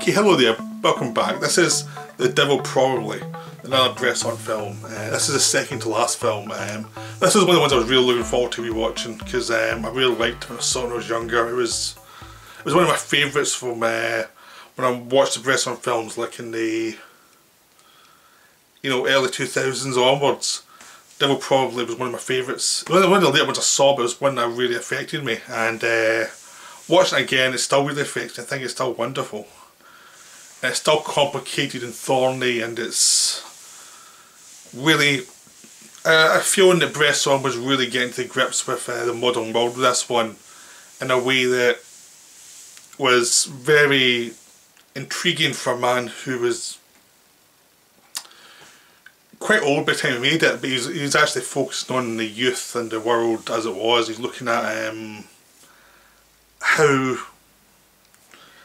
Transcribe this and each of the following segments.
Okay, hello there, welcome back. This is The Devil Probably, another Bresson film. This is the second to last film. This is one of the ones I was really looking forward to rewatching because I really liked it when I saw it when I was younger. It was one of my favourites from when I watched the Bresson films, like in the early 2000s onwards. Devil Probably was one of my favourites. One of the later ones I saw, but it was one that really affected me. And watching it again, it still really affects me. I think it's still wonderful. And it's still complicated and thorny, and it's really... I feel that Bresson was really getting to grips with the modern world with this one in a way that was very intriguing for a man who was quite old by the time he made it, but he's actually focusing on the youth and the world as it was. He's looking at how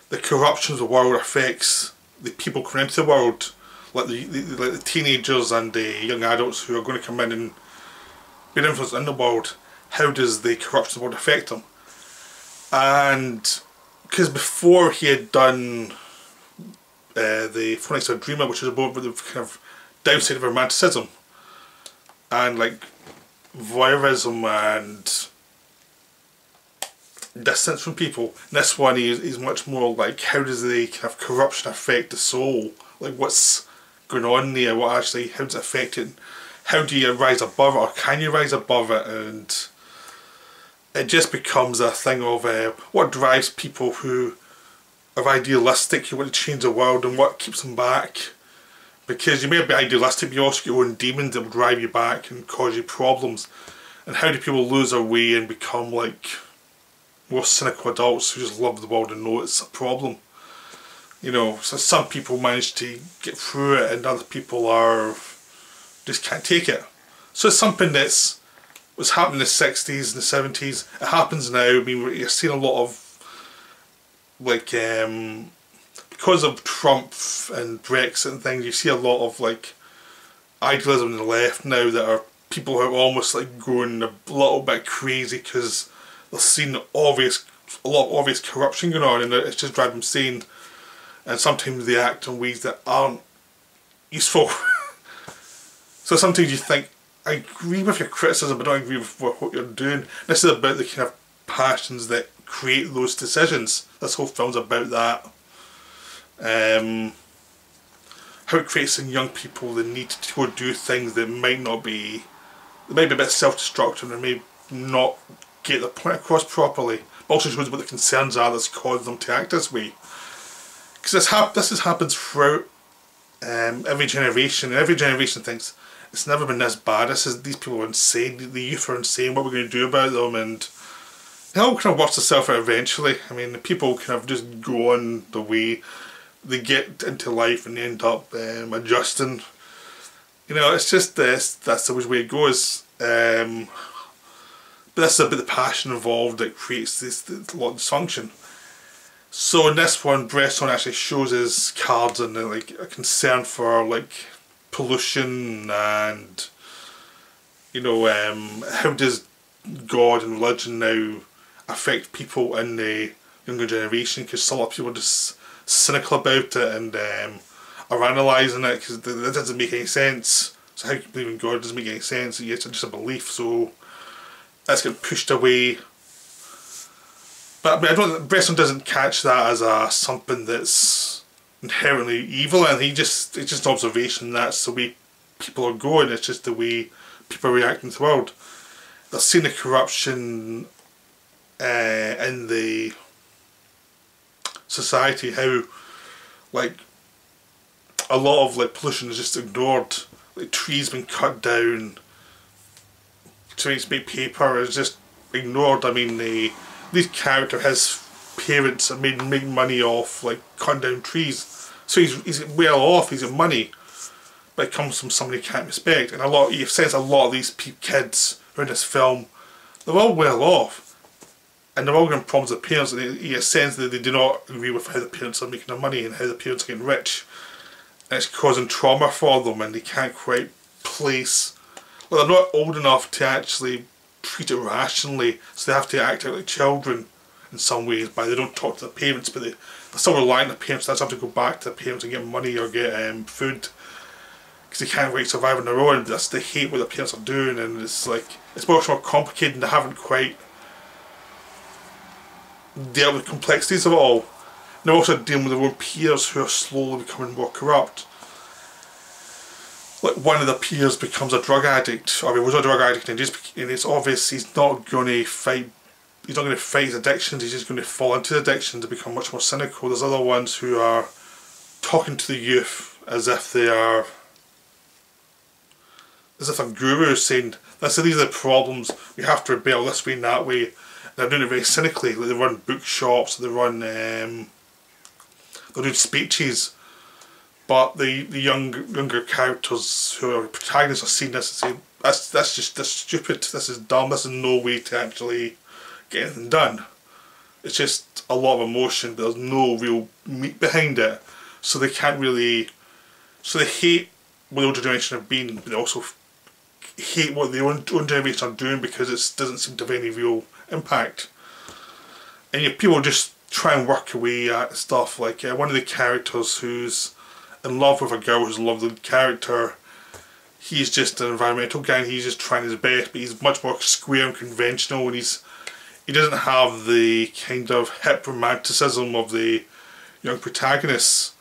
the corruption of the world affects the people coming into the world, like the teenagers and the young adults who are going to come in and be influenced in the world. How does the corruption of the world affect them? And because before he had done the Phonics of a Dreamer, which is about the kind of downside of romanticism and like voyeurism and distance from people. In this one he's much more like, how does the kind of corruption affect the soul? Like, what's going on there? How does it affect it? How do you rise above it, or can you rise above it? And it just becomes a thing of what drives people who are idealistic, who want to change the world, and what keeps them back. Because you may be idealistic, but you also get your own demons that will drive you back and cause you problems. And how do people lose their way and become like more cynical adults who just love the world and know it's a problem? So some people manage to get through it and other people just can't take it. So it's something was happening in the 60s and the 70s. It happens now. I mean, you're seeing a lot of like because of Trump and Brexit and things, you see a lot of like idealism on the left now that are people who are almost like going a little bit crazy because they're seeing a lot of obvious corruption going on, and it's just driving them insane. And sometimes they act in ways that aren't useful. So sometimes you think, I agree with your criticism, but I don't agree with what you're doing. This is about the kind of passions that create those decisions. This whole film's about that. How it creates in young people the need to go do things that might be a bit self-destructive and may not get the point across properly, but also shows what the concerns are that's caused them to act this way. Because this has happened throughout every generation, and every generation thinks it's never been this bad. These people are insane, the youth are insane, what are we going to do about them? And it all kind of works itself out eventually. I mean, the people kind of just go on the way they get into life and they end up adjusting. It's just that's the way it goes. But this is a bit of the passion involved that creates this lot of dysfunction. So in this one, Bresson actually shows his cards and like a concern for like pollution and how does God and religion now affect people in the younger generation, because a lot of people are just cynical about it and are analysing it because that doesn't make any sense. So how can you believe in God? It doesn't make any sense. It's just a belief, so that's getting pushed away. But I don't. Bresson doesn't catch that as something that's inherently evil, and it's just an observation. That's the way people are going. It's just the way people are reacting to the world. They're seeing the corruption in the society, how like a lot of like pollution is just ignored, like trees being cut down to make paper is just ignored. I mean, this character, his parents are making money off like cutting down trees, so he's well off, he's got money, but it comes from somebody he can't respect. And you sense a lot of these kids who are in this film, they're all well off and they're all getting problems with parents, and you sense that they do not agree with how the parents are making their money and how the parents are getting rich, and it's causing trauma for them, and they can't quite place, well, they're not old enough to actually treat it rationally, so they have to act out like children in some ways, but they don't talk to the parents, but they're still relying on the parents. That's have to go back to the parents and get money or get food, because they can't really survive on their own. They hate what the parents are doing, and it's like, it's much more complicated, and they haven't quite dealt with the complexities of it all. And they're also dealing with their own peers who are slowly becoming more corrupt. Like, one of the peers becomes a drug addict, or he was a drug addict, and it's obvious he's not going to fight. He's not going to fight his addictions. He's just going to fall into addictions to become much more cynical. There's other ones who are talking to the youth as if they are, as if a guru is saying, "Listen, these are the problems. We have to rebel this way and that way." And they're doing it very cynically. Like, they run bookshops. They run. They're doing speeches. But the younger characters who are protagonists are seeing this and saying, that's stupid, this is dumb, this is no way to actually get anything done. It's just a lot of emotion, but there's no real meat behind it. So they can't really, so they hate what the older generation have been, but they also hate what the own generation are doing because it doesn't seem to have any real impact. And people just try and work away at stuff, like one of the characters who's in love with a girl who's a lovely character. He's just an environmental guy, and he's just trying his best, but he's much more square and conventional, and he doesn't have the kind of hip romanticism of the young protagonists.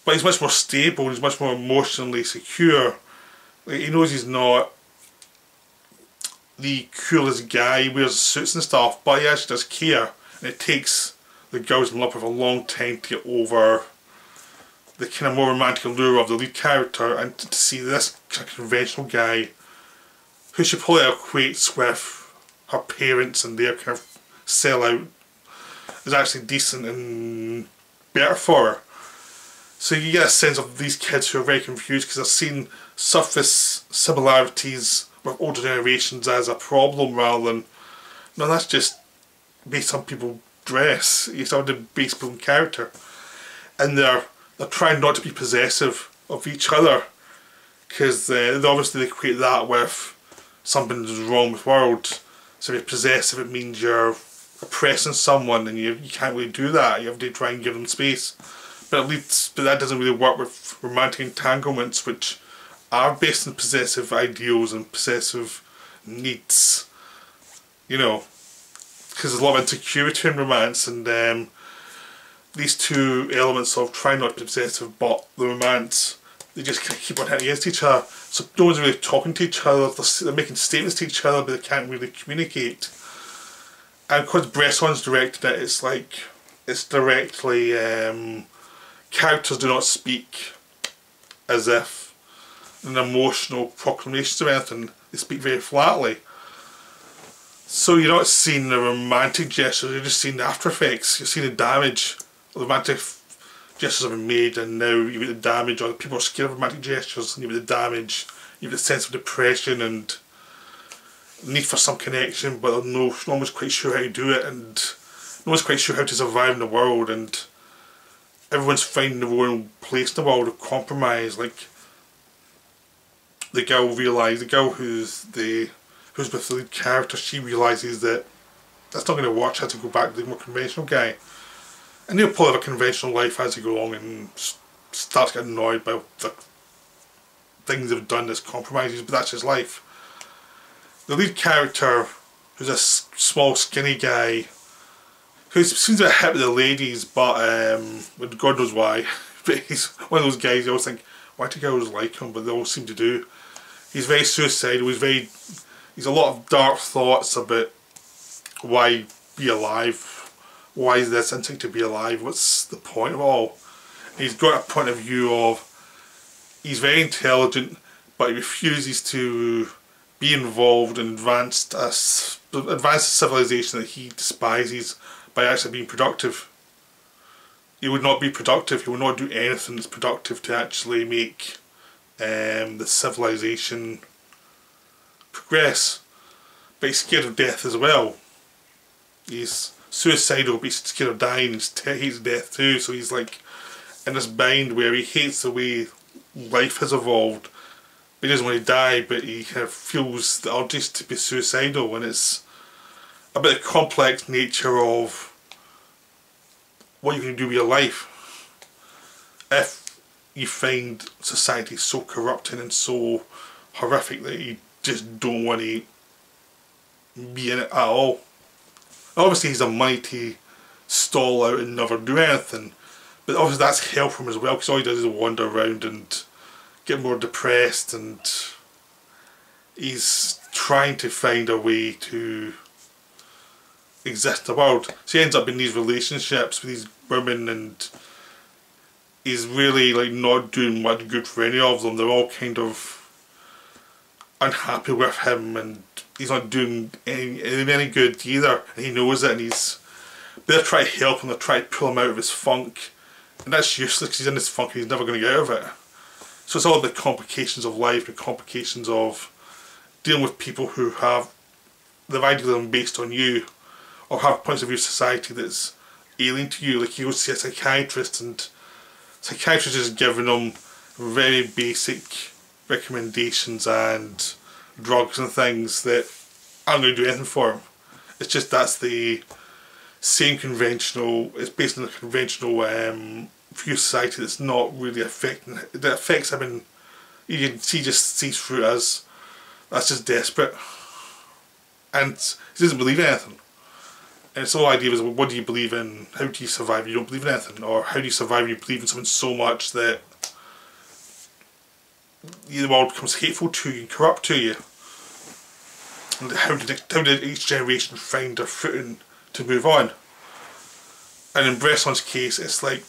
But he's much more stable, he's much more emotionally secure. Like, he knows he's not the coolest guy, he wears suits and stuff, but he actually does care, and it takes the girls in love with a long time to get over the kind of more romantic allure of the lead character, and to see this kind of conventional guy who she probably equates with her parents and their kind of sellout is actually decent and better for her. So you get a sense of these kids who are very confused because they're seeing surface similarities with older generations as a problem, rather than, no, that's just based on people's dress, it's on the based on character. And they're trying not to be possessive of each other, because they obviously equate that with something's wrong with the world. So if you're possessive, it means you're oppressing someone, and you can't really do that. You have to try and give them space. But that doesn't really work with romantic entanglements, which are based on possessive ideals and possessive needs. You know, because there's a lot of insecurity in romance, and these two elements of trying not to be possessive but the romance, they just kind of keep on hitting against each other. So no one's really talking to each other, they're making statements to each other, but they can't really communicate. And because Bresson's directed it, it's like, it's directly, characters do not speak as if an emotional proclamation or anything, they speak very flatly. So you're not seeing the romantic gestures, you're just seeing the after effects, you're seeing the damage. The romantic gestures have been made, and now you get the damage, or the people are scared of romantic gestures, and you get the damage, you get the sense of depression and need for some connection, but no one's quite sure how to do it, and no one's quite sure how to survive in the world, and everyone's finding their own place in the world of compromise. Like, the girl who's with the lead character, she realises that that's not going to work, she has to go back to the more conventional guy. And he'll probably have a conventional life as he go along and start to get annoyed by the things they've done as compromises, but that's his life. The lead character, who's a small skinny guy, who seems a bit hip with the ladies, but God knows why. But he's one of those guys you always think, why do girls like him? But they all seem to do. He's very suicidal, he's a lot of dark thoughts about why be alive. Why is this instinct to be alive? What's the point of it all? And he's got a point of view of, he's very intelligent, but he refuses to be involved in advanced civilization that he despises by actually being productive. He would not be productive, he would not do anything that's productive to actually make the civilization progress. But he's scared of death as well. He's suicidal, but he's scared of dying, and he hates death too, so he's like in this bind where he hates the way life has evolved, but he doesn't want to die, but he kind of feels the urges to be suicidal, and it's about the complex nature of what you can do with your life if you find society so corrupting and so horrific that you just don't want to be in it at all. Obviously he's a money to stall out and never do anything, but obviously that's help him as well, because all he does is wander around and get more depressed, and he's trying to find a way to exist in the world. So he ends up in these relationships with these women, and he's really like not doing much good for any of them. They're all kind of unhappy with him, and he's not doing any good either, and he knows it, and they're trying to help him, they're trying to pull him out of his funk, and that's useless because he's in this funk and he's never going to get out of it. So it's all the complications of life, the complications of dealing with people who have their idealism based on you, or have points of view of society that's alien to you. Like, you go see a psychiatrist, and psychiatrist is giving them very basic recommendations and drugs and things that aren't going to do anything for him. It's just that's the same conventional, it's based on a conventional view of society that's not really affecting, that affects him, and you can see, just sees through it as that's just desperate, and he doesn't believe in anything. And it's the whole idea is, well, what do you believe in? How do you survive if you don't believe in anything? Or how do you survive when you believe in something so much that the world becomes hateful to you and corrupt to you? And how did each generation find their footing to move on? And in Bresson's case, it's like,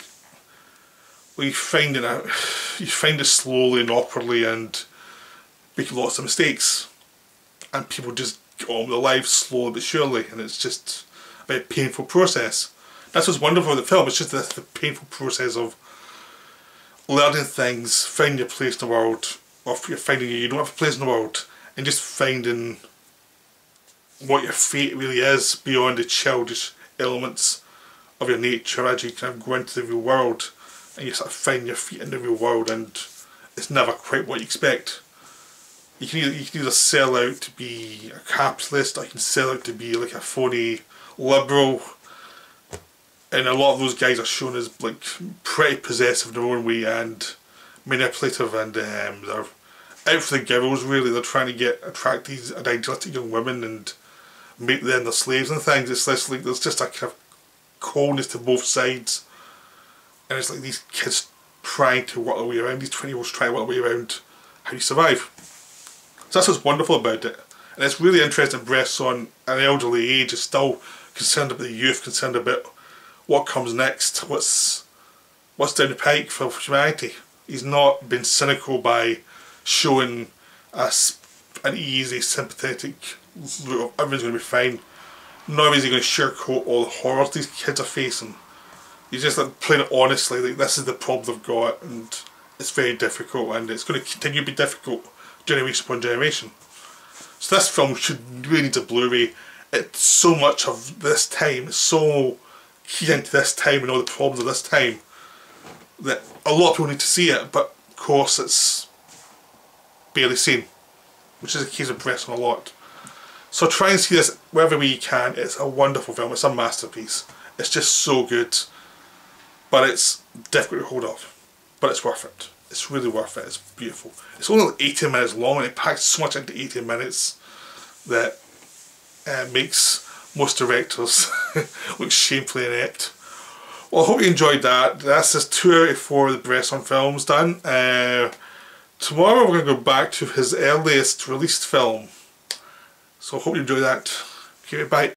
well, you find it slowly and awkwardly, and make lots of mistakes, and people just get on with their lives slowly but surely, and it's just a very painful process. That's what's wonderful about the film. It's just the painful process of learning things, finding your place in the world, or you're finding you don't have a place in the world, and just finding what your fate really is beyond the childish elements of your nature as you kind of go into the real world, and you sort of find your feet in the real world, and it's never quite what you expect. You can either sell out to be a capitalist, or you can sell out to be like a phony liberal, and a lot of those guys are shown as like pretty possessive in their own way and manipulative, and they're out for the girls really. They're trying to attract these idealistic young women and make them their slaves and things. It's less like there's just a kind of coldness to both sides, and it's like these kids trying to work their way around, these 20-year-olds trying to work their way around how you survive. So that's what's wonderful about it, and it's really interesting. Bresson, at an elderly age, is still concerned about the youth, concerned about what comes next, what's down the pike for humanity. He's not been cynical by showing us an easy, sympathetic route of everything's going to be fine. Nor is he going to sugarcoat all the horrors these kids are facing. He's just like playing it honestly, like this is the problem they've got, and it's very difficult, and it's going to continue to be difficult generation upon generation. So this film really needs a Blu-ray. It's so much of this time, it's so keyed into this time and all the problems of this time, that a lot of people need to see it, but of course it's barely seen, which is the case of Bresson a lot. So try and see this wherever you can. It's a wonderful film, it's a masterpiece. It's just so good, but it's difficult to hold off, but it's worth it. It's really worth it. It's beautiful. It's only like 18 minutes long, and it packs so much into 18 minutes that makes most directors look shamefully inept. Well, I hope you enjoyed that. That's just 2 out of 4 of the Bresson films done. Tomorrow we're going to go back to his earliest released film. So I hope you enjoy that. Okay, bye.